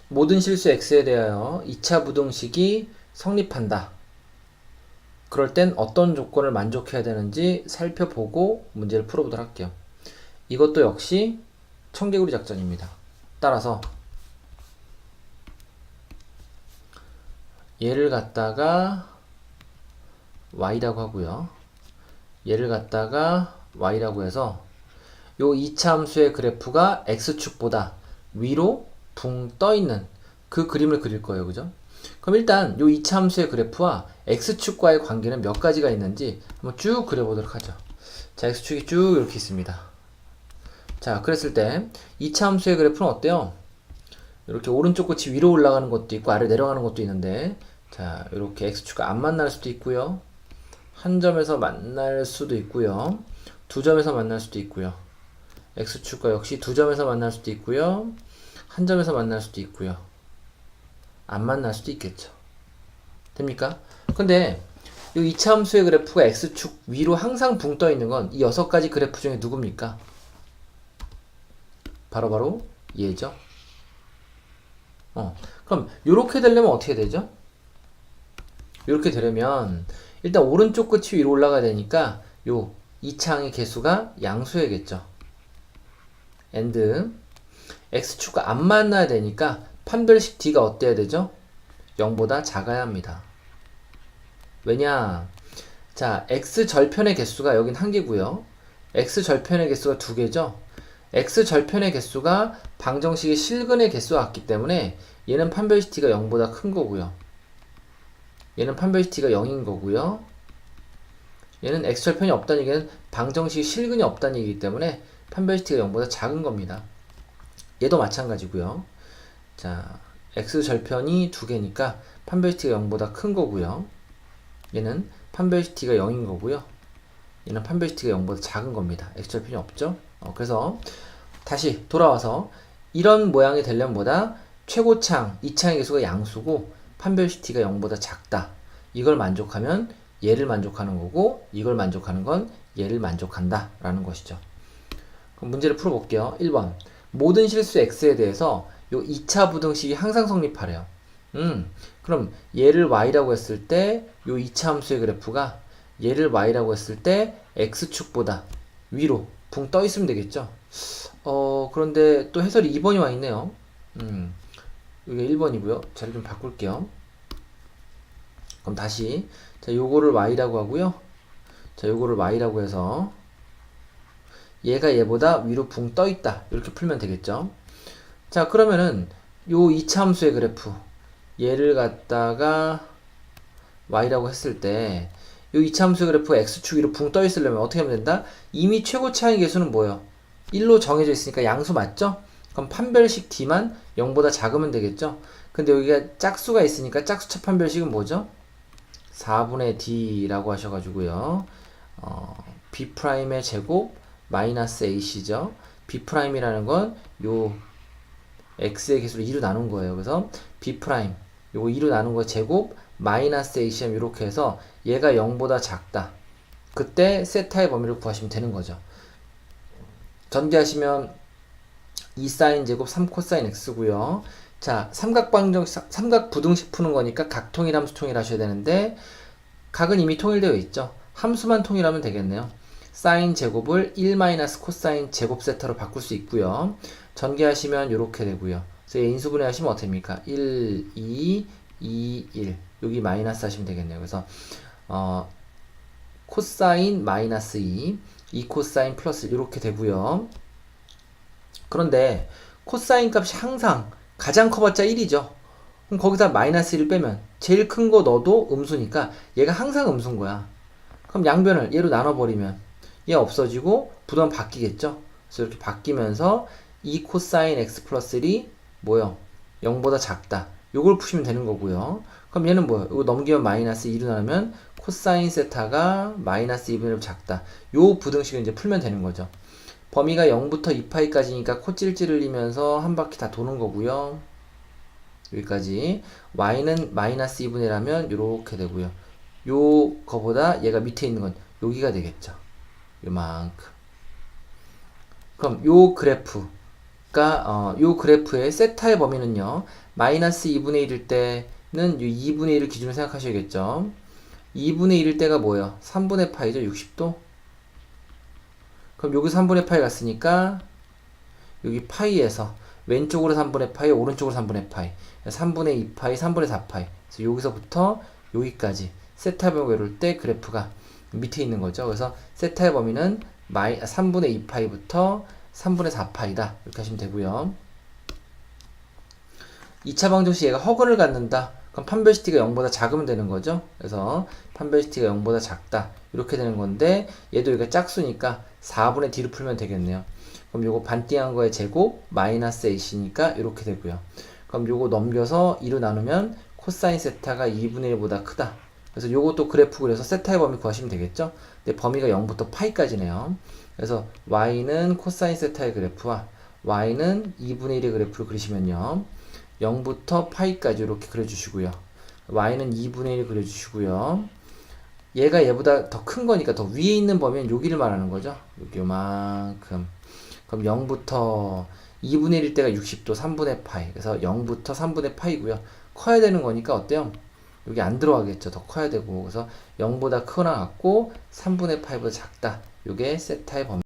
모든 실수 x에 대하여 2차 부등식이 성립한다. 그럴 땐 어떤 조건을 만족해야 되는지 살펴보고 문제를 풀어보도록 할게요. 이것도 역시 청개구리 작전입니다. 따라서 얘를 갖다가 y라고 하고요. 얘를 갖다가 y라고 해서 요 2차 함수의 그래프가 x축보다 위로 붕 떠있는 그 그림을 그릴 거예요. 그죠? 그럼 일단 요 2차 함수의 그래프와 x축과의 관계는 몇 가지가 있는지 한번 쭉 그려보도록 하죠. 자, x축이 쭉 이렇게 있습니다. 자, 그랬을 때 2차 함수의 그래프는 어때요? 이렇게 오른쪽 끝이 위로 올라가는 것도 있고 아래 내려가는 것도 있는데, 자, 이렇게 x축과 안 만날 수도 있고요. 한 점에서 만날 수도 있고요. 두 점에서 만날 수도 있고요. x축과 역시 두 점에서 만날 수도 있고요. 한 점에서 만날 수도 있고요. 안 만날 수도 있겠죠. 됩니까? 근데 이 2차 함수의 그래프가 x축 위로 항상 붕 떠 있는 건 이 6가지 그래프 중에 누굽니까? 바로 얘죠. 그럼 이렇게 되려면 어떻게 되죠? 이렇게 되려면 일단 오른쪽 끝이 위로 올라가야 되니까 요 2차항의 개수가 양수해야겠죠. and x축과 안 만나야 되니까 판별식 d가 어때야 되죠? 0보다 작아야 합니다. 왜냐? 자, x절편의 개수가 여긴 1개고요. x절편의 개수가 2개죠. x절편의 개수가 방정식의 실근의 개수와 같기 때문에 얘는 판별식 d가 0보다 큰 거고요. 얘는 판별식 d가 0인 거고요. 얘는 x절편이 없다는 얘기는 방정식의 실근이 없다는 얘기이기 때문에 판별식 d가 0보다 작은 겁니다. 얘도 마찬가지고요. 자, x절편이 2개니까 판별식 d가 0보다 큰 거고요. 얘는 판별식 d가 0인 거고요. 얘는 판별식 d가 0보다 작은 겁니다. x절편이 없죠? 그래서 다시 돌아와서 이런 모양이 되려면 뭐다? 최고창, 2창의 개수가 양수고 판별식 d가 0보다 작다. 이걸 만족하면 얘를 만족하는 거고 이걸 만족하는 건 얘를 만족한다 라는 것이죠. 그럼 문제를 풀어볼게요. 1번 모든 실수 x에 대해서 요 2차 부등식이 항상 성립하래요. 그럼 얘를 y라고 했을 때 요 2차 함수의 그래프가 얘를 y라고 했을 때 x축보다 위로 붕 떠 있으면 되겠죠. 그런데 또 해설이 2번이 와 있네요. 이게 1번이고요. 자리 좀 바꿀게요. 그럼 다시 자, 요거를 y라고 하고요. 자, 요거를 y라고 해서 얘가 얘보다 위로 붕 떠 있다. 이렇게 풀면 되겠죠. 자, 그러면은 요 2차 함수의 그래프 얘를 갖다가 y라고 했을 때 요 2차 함수의 그래프가 x축 위로 붕 떠 있으려면 어떻게 하면 된다? 이미 최고차의 개수는 뭐예요? 1로 정해져 있으니까 양수 맞죠? 그럼 판별식 d만 0보다 작으면 되겠죠? 근데 여기가 짝수가 있으니까 짝수차 판별식은 뭐죠? 4분의 d라고 하셔가지고요. b'의 제곱 마이너스 ac죠. b'이라는 건 요 x의 개수를 2로 나눈 거예요. 그래서 b' 요거 2로 나눈 거 제곱 마이너스 acm 이렇게 해서 얘가 0보다 작다. 그때 세타의 범위를 구하시면 되는 거죠. 전개하시면 2sin 제곱 3코사인 x고요. 자, 삼각 부등식 푸는 거니까 각통일 함수통일 하셔야 되는데 각은 이미 통일되어 있죠. 함수만 통일하면 되겠네요. 사인 제곱을 1 마이너스 코사인 제곱 세타로 바꿀 수 있고요. 전개하시면 이렇게 되고요. 그래서 인수분해 하시면 어떻게 됩니까? 1, 2, 2, 1 여기 마이너스 하시면 되겠네요. 그래서 코사인 마이너스 2 코사인 플러스 이렇게 되고요. 그런데 코사인 값이 항상 가장 커봤자 1이죠. 그럼 거기다 마이너스 1을 빼면 제일 큰 거 넣어도 음수니까 얘가 항상 음수인 거야. 그럼 양변을 얘로 나눠버리면 얘 없어지고 부등은 바뀌겠죠. 그래서 이렇게 바뀌면서 2 코사인 x 플러스 1이 뭐요? 0보다 작다. 요걸 푸시면 되는 거고요. 그럼 얘는 뭐요? 이거 넘기면 마이너스 2로 나누면 코사인 세타가 마이너스 2분의 1 작다. 요 부등식을 이제 풀면 되는 거죠. 범위가 0부터 2파이까지니까 코찔찔 흘리면서 한 바퀴 다 도는 거고요. 여기까지. y는 마이너스 2분의 1하면 요렇게 되고요. 요 거보다 얘가 밑에 있는 건 여기가 되겠죠. 요만큼. 그럼 요 그래프 그러니까 요 그래프의 세타의 범위는요. 마이너스 2분의 1일 때는 이 2분의 1을 기준으로 생각하셔야겠죠. 2분의 1일 때가 뭐예요? 3분의 파이죠. 60도. 그럼 여기 3분의 파이 갔으니까 여기 파이에서 왼쪽으로 3분의 파이, 오른쪽으로 3분의 파이, 3분의 2파이, 3분의 4파이. 그래서 여기서부터 여기까지 세타 범위가 이럴 때 그래프가 밑에 있는 거죠. 그래서 세타의 범위는 3분의 2파이부터 3분의 4파이다. 이렇게 하시면 되고요. 2차 방정 시 얘가 허근을 갖는다. 그럼 판별시티가 0보다 작으면 되는 거죠. 그래서 판별시티가 0보다 작다. 이렇게 되는 건데 얘도 여기가 짝수니까 4분의 d로 풀면 되겠네요. 그럼 요거 반띵한 거의 제곱 마이너스 ac니까 이렇게 되고요. 그럼 요거 넘겨서 2로 나누면 코사인 세타가 2분의 1보다 크다. 그래서 요것도 그래프 그려서 세타의 범위 구하시면 되겠죠. 근데 범위가 0부터 파이까지네요. 그래서 y는 코사인 세타의 그래프와 y는 2분의 1의 그래프를 그리시면요. 0부터 파이까지 이렇게 그려주시고요. y는 2분의 1 그려주시고요. 얘가 얘보다 더 큰 거니까 더 위에 있는 범위는 여기를 말하는 거죠. 여기 요만큼. 그럼 0부터 2분의 1일 때가 60도 3분의 파이. 그래서 0부터 3분의 파이고요. 커야 되는 거니까 어때요? 여기 안 들어가겠죠. 더 커야 되고. 그래서 0보다 크거나 같고 3분의 파이보다 작다. 요게 세타의 범위.